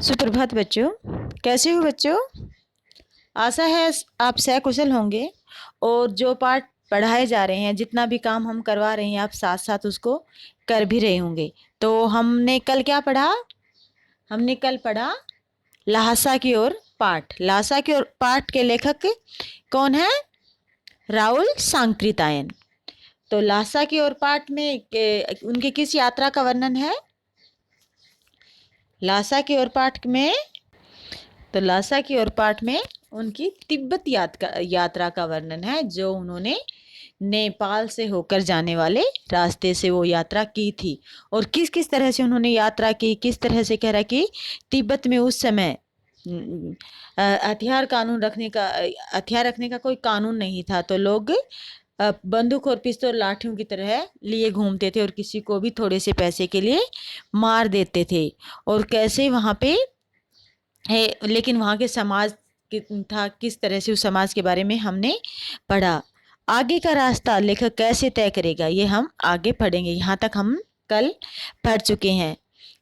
सुप्रभात बच्चों। कैसे हो बच्चों? आशा है आप सकुशल होंगे और जो पाठ पढ़ाए जा रहे हैं, जितना भी काम हम करवा रहे हैं, आप साथ साथ उसको कर भी रहे होंगे। तो हमने कल क्या पढ़ा? हमने कल पढ़ा ल्हासा की ओर पाठ। ल्हासा की ओर पाठ के लेखक कौन है? राहुल सांकृत्यायन। तो ल्हासा की ओर पाठ में उनके किस यात्रा का वर्णन है? ल्हासा की ओर पाठ में ल्हासा की ओर पाठ में उनकी तिब्बत यात्रा का वर्णन है, जो उन्होंने नेपाल से होकर जाने वाले रास्ते से वो यात्रा की थी और किस किस तरह से उन्होंने यात्रा की, किस तरह से कह रहा कि तिब्बत में उस समय हथियार रखने का कोई कानून नहीं था। तो लोग बंदूक और पिस्तौल लाठियों की तरह लिए घूमते थे और किसी को भी थोड़े से पैसे के लिए मार देते थे। और कैसे वहाँ पे है, लेकिन वहाँ के समाज था, किस तरह से उस समाज के बारे में हमने पढ़ा। आगे का रास्ता लेखक कैसे तय करेगा, ये हम आगे पढ़ेंगे। यहाँ तक हम कल पढ़ चुके हैं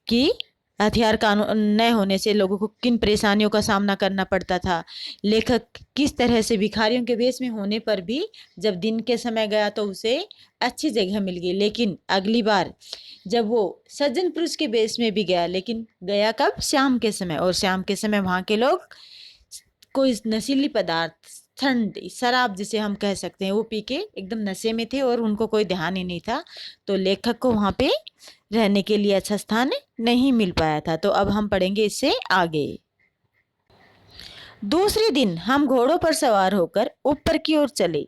कि हथियार कानून न होने से लोगों को किन परेशानियों का सामना करना पड़ता था। लेखक किस तरह से भिखारियों के वेश में होने पर भी जब दिन के समय गया तो उसे अच्छी जगह मिल गई, लेकिन अगली बार जब वो सज्जन पुरुष के वेश में भी गया, लेकिन गया कब? शाम के समय। और शाम के समय वहाँ के लोग कोई नशीली पदार्थ, ठंड, शराब जिसे हम कह सकते हैं, वो पी के एकदम नशे में थे और उनको कोई ध्यान ही नहीं था। तो लेखक को वहाँ पे रहने के लिए अच्छा स्थान नहीं मिल पाया था। तो अब हम पढ़ेंगे इससे आगे। दूसरे दिन हम घोड़ों पर सवार होकर ऊपर की ओर चले।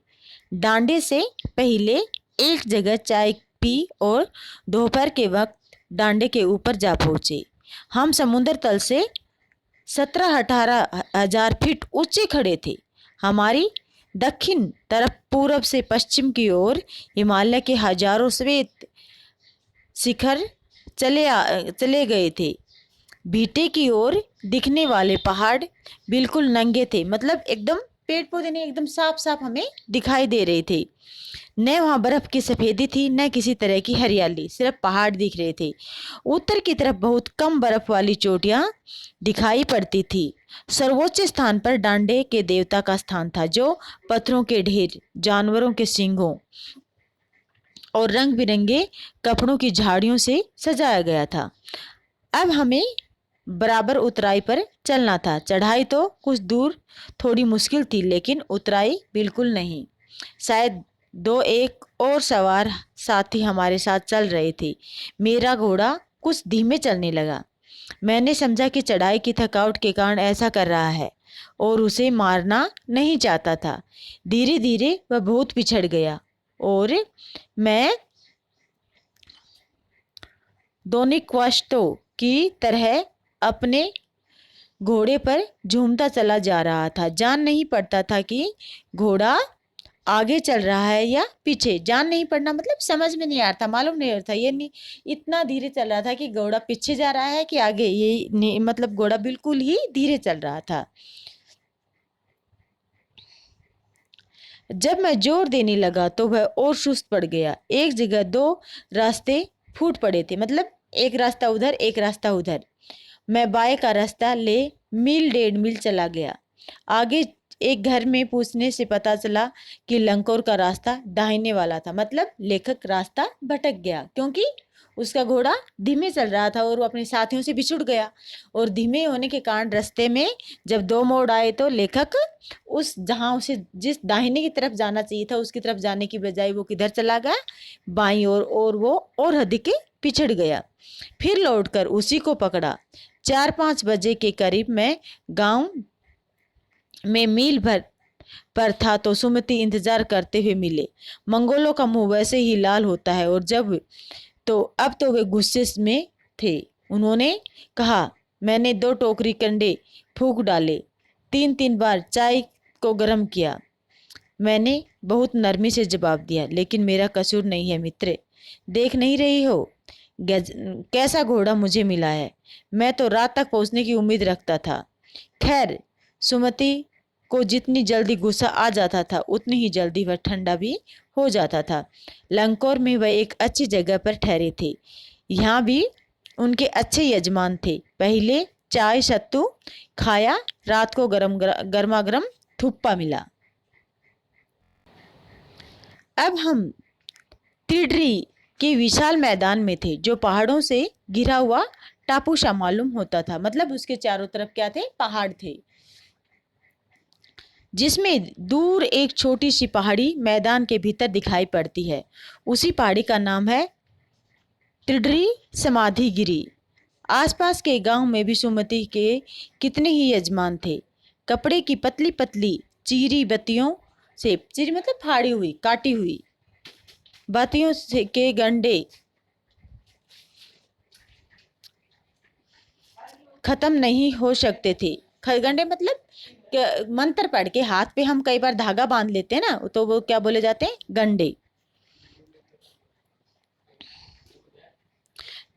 डांडे से पहले एक जगह चाय पी और दोपहर के वक्त डांडे के ऊपर जा पहुंचे। हम समुद्र तल से 17-18 हजार फीट ऊंचे खड़े थे। हमारी दक्षिण तरफ पूरब से पश्चिम की ओर हिमालय के हजारों श्वेत शिखर चले गए थे। बीटे की ओर दिखने वाले पहाड़ बिल्कुल नंगे थे, मतलब एकदम पेड़ पौधे नहीं, एकदम साफ साफ हमें दिखाई दे रहे थे। न वहाँ बर्फ की सफेदी थी, न किसी तरह की हरियाली, सिर्फ पहाड़ दिख रहे थे। उत्तर की तरफ बहुत कम बर्फ वाली चोटियां दिखाई पड़ती थी। सर्वोच्च स्थान पर डांडे के देवता का स्थान था, जो पत्थरों के ढेर, जानवरों के सींगों और रंग बिरंगे कपड़ों की झाड़ियों से सजाया गया था। अब हमें बराबर उतराई पर चलना था। चढ़ाई तो कुछ दूर थोड़ी मुश्किल थी, लेकिन उतराई बिल्कुल नहीं। शायद 2-1 और सवार साथी हमारे साथ चल रहे थे। मेरा घोड़ा कुछ धीमे चलने लगा। मैंने समझा कि चढ़ाई की थकावट के कारण ऐसा कर रहा है और उसे मारना नहीं चाहता था। धीरे धीरे वह बहुत पिछड़ गया और मैं दोनिक्वास्टो की तरह अपने घोड़े पर झूमता चला जा रहा था। जान नहीं पड़ता था कि घोड़ा आगे चल रहा है या पीछे। जान नहीं पड़ना मतलब समझ में नहीं आ रहा था, मालूम नहीं आ रहा था, ये नहीं इतना धीरे चल रहा था कि घोड़ा पीछे जा रहा है कि आगे, ये मतलब घोड़ा बिल्कुल ही धीरे चल रहा था। जब मैं जोर देने लगा तो वह और सुस्त पड़ गया। एक जगह 2 रास्ते फूट पड़े थे, मतलब एक रास्ता उधर एक रास्ता उधर। मैं बाएं का रास्ता ले मील 1.5 मील चला गया। आगे एक घर में पूछने से पता चला कि लंकोर का रास्ता दाहिने वाला था। मतलब लेखक रास्ता भटक गया, क्योंकि उसका घोड़ा धीमे चल रहा था और वो अपने साथियों से बिछुड़ गया। और धीमे होने के कारण रास्ते में जब 2 मोड़ आए तो लेखक जहाँ उसे जिस दाहिने की तरफ जाना चाहिए था उसकी तरफ जाने की बजाय वो किधर चला गया? बाईं ओर, और वो और अधिक पिछड़ गया। फिर लौटकर उसी को पकड़ा। 4-5 बजे के करीब मैं गांव में मील भर पर था तो सुमति इंतजार करते हुए मिले। मंगोलों का मुंह वैसे ही लाल होता है और अब तो वे गुस्से में थे। उन्होंने कहा, मैंने 2 टोकरी कंडे फूंक डाले, 3-3 बार चाय को गर्म किया। मैंने बहुत नरमी से जवाब दिया, लेकिन मेरा कसूर नहीं है मित्र। देख नहीं रही हो कैसा घोड़ा मुझे मिला है? मैं तो रात तक पहुंचने की उम्मीद रखता था। खैर, सुमति को जितनी जल्दी गुस्सा आ जाता था उतनी ही जल्दी वह ठंडा भी हो जाता था। लंकोर में वह एक अच्छी जगह पर ठहरे थे। यहाँ भी उनके अच्छे यजमान थे। पहले चाय सत्तू खाया, रात को गर्मा गर्म थुप्पा मिला। अब हम तिडरी के विशाल मैदान में थे, जो पहाड़ों से घिरा हुआ टापू सा मालूम होता था। मतलब उसके चारों तरफ क्या थे? पहाड़ थे, जिसमें दूर एक छोटी सी पहाड़ी मैदान के भीतर दिखाई पड़ती है। उसी पहाड़ी का नाम है तिडरी समाधि गिरी। आसपास के गांव में भी सुमति के कितने ही यजमान थे। कपड़े की पतली पतली चीरी बत्तियों से, चीरी मतलब फाड़ी हुई, काटी हुई बत्तियों से के गंडे खत्म नहीं हो सकते थे। गंडे मतलब मंत्र पढ़ के हाथ पे हम कई बार धागा बांध लेते हैं ना, तो वो क्या बोले जाते हैं? गंडे।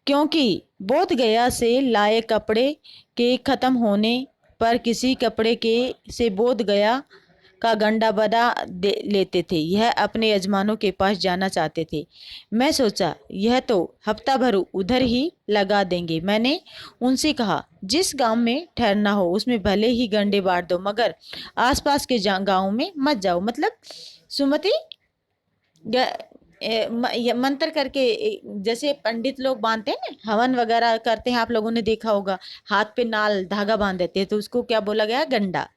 क्योंकि बोध गया से लाए कपड़े के खत्म होने पर किसी कपड़े के से बोध गया का गंडा बना लेते थे। यह अपने यजमानों के पास जाना चाहते थे। मैं सोचा यह तो हफ्ता भर उधर ही लगा देंगे। मैंने उनसे कहा, जिस गांव में ठहरना हो उसमें भले ही गंडे बांट दो, मगर आसपास के गांव में मत जाओ। मतलब सुमति मंत्र करके, जैसे पंडित लोग बांधते हैं ना, हवन वगैरह करते हैं, आप लोगों ने देखा होगा, हाथ पे नाल धागा बांध देते हैं, तो उसको क्या बोला गया? गंडा।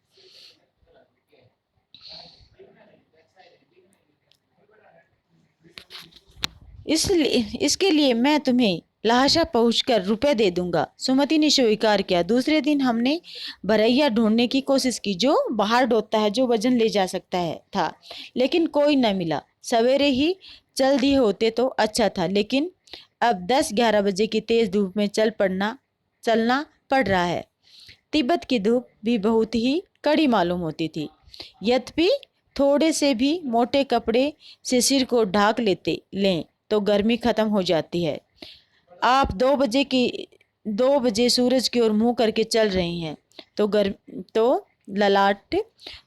इसलिए इसके लिए मैं तुम्हें लहाशा पहुंचकर रुपए दे दूंगा। सुमति ने स्वीकार किया। दूसरे दिन हमने भरैया ढूंढने की कोशिश की, जो बाहर ढोता है, जो वजन ले जा सकता है था, लेकिन कोई न मिला। सवेरे ही चल दिए होते तो अच्छा था, लेकिन अब 10-11 बजे की तेज धूप में चलना पड़ रहा है। तिब्बत की धूप भी बहुत ही कड़ी मालूम होती थी। यद्यपि थोड़े से भी मोटे कपड़े से सिर को ढाक लें तो गर्मी खत्म हो जाती है। आप 2 बजे सूरज की ओर मुंह करके चल रहे हैं तो ललाट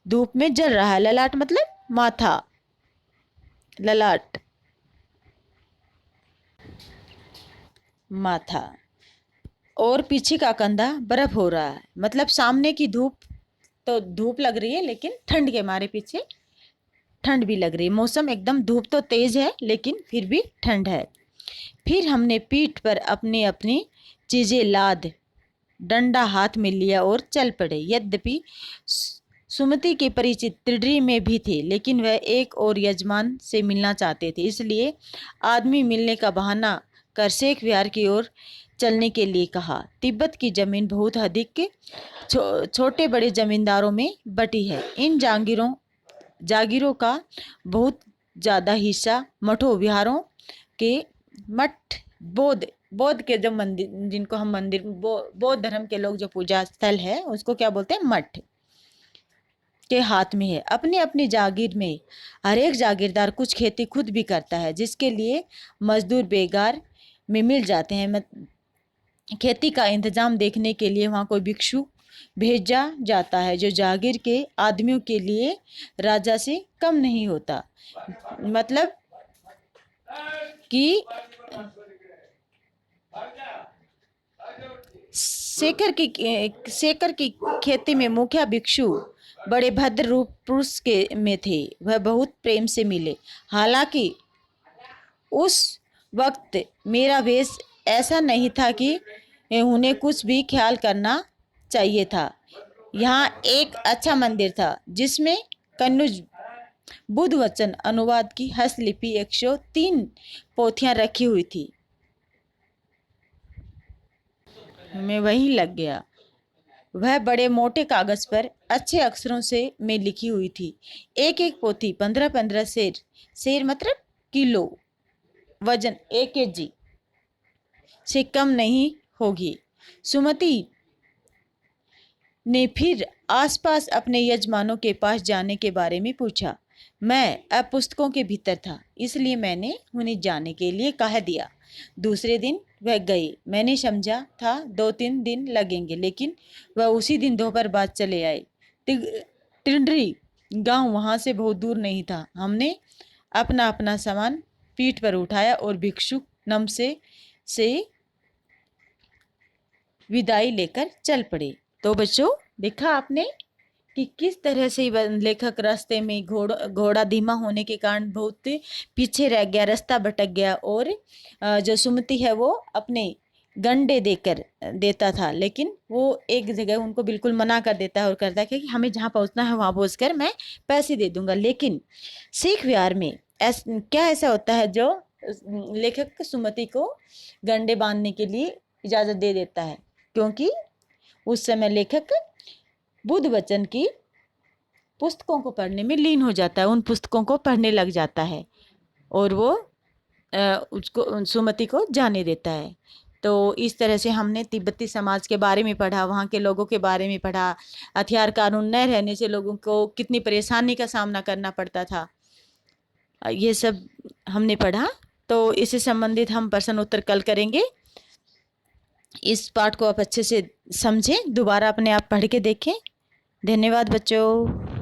धूप में जल रहा है। ललाट मतलब माथा, ललाट माथा, और पीछे का कंधा बर्फ हो रहा है। मतलब सामने की धूप लग रही है, लेकिन ठंड के मारे पीछे ठंड भी लग रही है। मौसम एकदम, धूप तो तेज है लेकिन फिर भी ठंड है। फिर हमने पीठ पर अपनी अपनी चीजें लाद डंडा हाथ में लिया और चल पड़े। यद्यपि सुमति के परिचित तिडरी में भी थे, लेकिन वह एक और यजमान से मिलना चाहते थे। इसलिए आदमी मिलने का बहाना कर शेख विहार की ओर चलने के लिए कहा। तिब्बत की जमीन बहुत अधिक छोटे बड़े जमींदारों में बटी है। इन जागीरों का बहुत ज्यादा हिस्सा मठों विहारों के मठ बौद्ध के जो मंदिर, जिनको हम मंदिर, बौद्ध धर्म के लोग जो पूजा स्थल है उसको क्या बोलते हैं? मठ के हाथ में है। अपनी अपनी जागीर में हर एक जागीरदार कुछ खेती खुद भी करता है, जिसके लिए मजदूर बेगार में मिल जाते हैं। खेती का इंतजाम देखने के लिए वहाँ कोई भिक्षु भेजा जाता है, जो जागीर के आदमियों के लिए राजा से कम नहीं होता। मतलब कि शेखर की खेती में मुखिया भिक्षु बड़े भद्र रूप पुरुष के में थे। वह बहुत प्रेम से मिले। हालांकि उस वक्त मेरा वेश ऐसा नहीं था कि उन्हें कुछ भी ख्याल करना चाहिए था। यहाँ एक अच्छा मंदिर था, जिसमें कन्नौज बुद्ध वचन अनुवाद की हस्तलिपि 103 पोथियां रखी हुई थी। मैं वहीं लग गया। वह बड़े मोटे कागज पर अच्छे अक्षरों से में लिखी हुई थी। एक एक पोथी 15-15 शेर मतलब किलो, वजन 1 kg से कम नहीं होगी। सुमति ने फिर आसपास अपने यजमानों के पास जाने के बारे में पूछा। मैं अब पुस्तकों के भीतर था, इसलिए मैंने उन्हें जाने के लिए कह दिया। दूसरे दिन वह गए। मैंने समझा था 2-3 दिन लगेंगे, लेकिन वह उसी दिन दोपहर बाद चले आए। तिंडरी गांव वहां से बहुत दूर नहीं था। हमने अपना अपना सामान पीठ पर उठाया और भिक्षुक नम से विदाई लेकर चल पड़े। तो बच्चों देखा आपने कि किस तरह से लेखक रास्ते में घोड़ा धीमा होने के कारण बहुत पीछे रह गया, रास्ता भटक गया, और जो सुमति है वो अपने गंडे देता था, लेकिन वो एक जगह उनको बिल्कुल मना कर देता है और करता है कि हमें जहाँ पहुँचना है वहाँ पहुँचकर मैं पैसे दे दूंगा। लेकिन सीख विहार में क्या ऐसा होता है जो लेखक सुमति को गंडे बांधने के लिए इजाज़त दे देता है, क्योंकि उस समय लेखक बुद्ध वचन की पुस्तकों को पढ़ने में लीन हो जाता है, उन पुस्तकों को पढ़ने लग जाता है और वो उसको सुमति को जाने देता है। तो इस तरह से हमने तिब्बती समाज के बारे में पढ़ा, वहाँ के लोगों के बारे में पढ़ा, हथियार कानून न रहने से लोगों को कितनी परेशानी का सामना करना पड़ता था, ये सब हमने पढ़ा। तो इससे संबंधित हम प्रश्न उत्तर कल करेंगे। इस पाठ को आप अच्छे से समझें, दोबारा अपने आप पढ़ के देखें। धन्यवाद बच्चों।